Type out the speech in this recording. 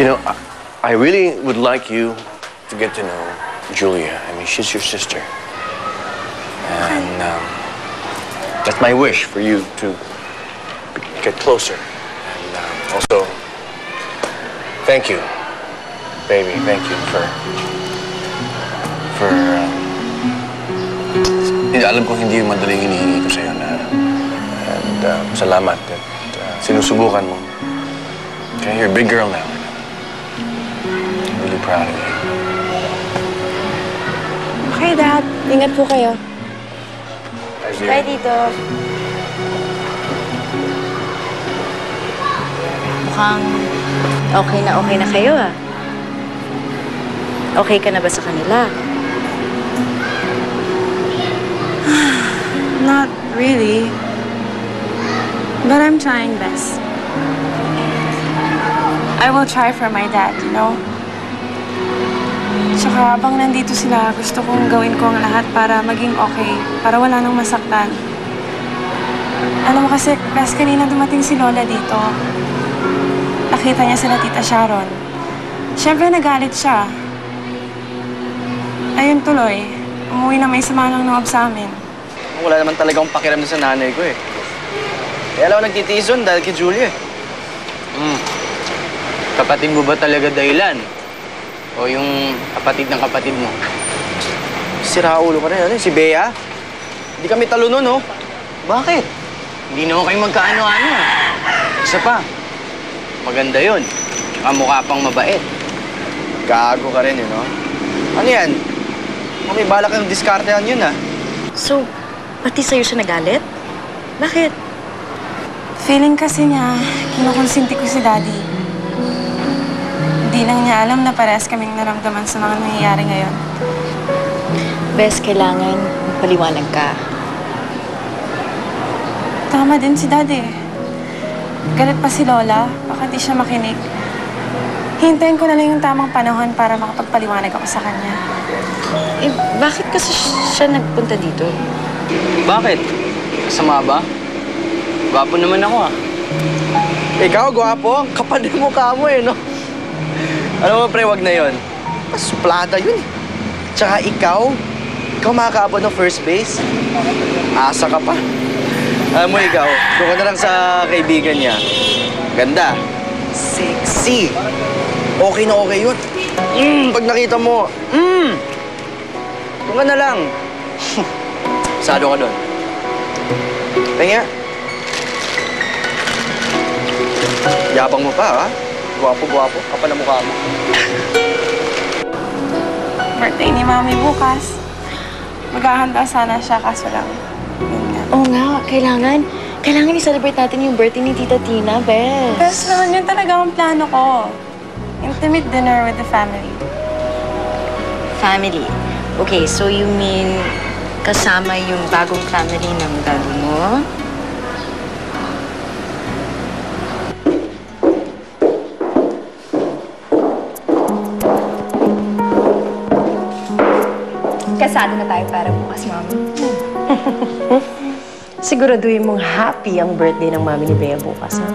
You know, I really would like you to get to know Julia. I mean, she's your sister. And that's my wish for you to get closer. And also, thank you, baby. Thank you for alam ko hindi yung madaling hinihingi ko sa'yo na. And salamat at sinusubukan mo. Okay, you're a big girl now. I'm really proud of you. Okay, Dad. Ingat po kayo. Bye, Tito. Mukhang okay na kayo, ah. Okay ka na ba sa kanila? Not really. But I'm trying best. I will try for my dad, you know? Tsaka habang nandito sila, gusto kong gawin ko ang lahat para maging okay, para wala nang masaktan. Alam mo kasi, last kanina dumating si Lola dito. Nakita niya sila Tita Sharon. Siyempre nagalit siya. Ayun tuloy, umuwi na may sama ng loob sa amin. Wala naman talaga akong pakiramdam sa nanay ko eh. Kaya alam ko nagtitiis doon dahil kay Julia eh. Kapatid mo ba talaga dahilan? O yung kapatid ng kapatid mo? Sira ulo ka na yan eh. Si Bea. Hindi kami talo nun, oh. Bakit? Hindi naman kayo magkaano-ano. Isa pa. Maganda yun. Tsaka mukha pang mabait. Gago ka rin, no? Ano yan? May balak ng diskartehan yun, ah. So, pati sa'yo siya nagalit? Bakit? Feeling kasi niya, kinukonsinti ko si Daddy. Hindi lang niya alam na parehas kaming naramdaman sa mga nangyayari ngayon. Bes, kailangan paliwanag ka. Tama din si Daddy. Galit pa si Lola, baka di siya makinig. Hintayin ko na lang yung tamang panahon para makapagpaliwanag ako sa kanya. Eh, bakit kasi siya nagpunta dito? Bakit? Kasama ba? Gwapo naman ako, ah. Ikaw, gwapo? Kapal yung mukha mo, eh, no? Alam mo, pre, wag na yun. Suplada yun, eh. Tsaka ikaw makakaabot ng first base. Asa ka pa. Alam mo, ikaw, doon ka na lang sa kaibigan niya. Ganda. Sexy. Okay na okay yun. Pag nakita mo, doon ka na lang. Sado ka doon. Kaya, yabang mo pa, ha? Gwapo-gwapo. Kapal na mukha mo. Birthday ni Mami bukas. Maghahanda sana siya, kaso lang. Oo nga, kailangan i-celebrate natin yung birthday ni Tita Tina, Bes. Best naman yun talaga ang plano ko. Intimate dinner with the family. Family. Okay, so you mean kasama yung bagong family ng daddy mo? Kasado na tayo para bukas, Mami. Siguraduhin mong happy ang birthday ng Mami ni Bea bukas, ha?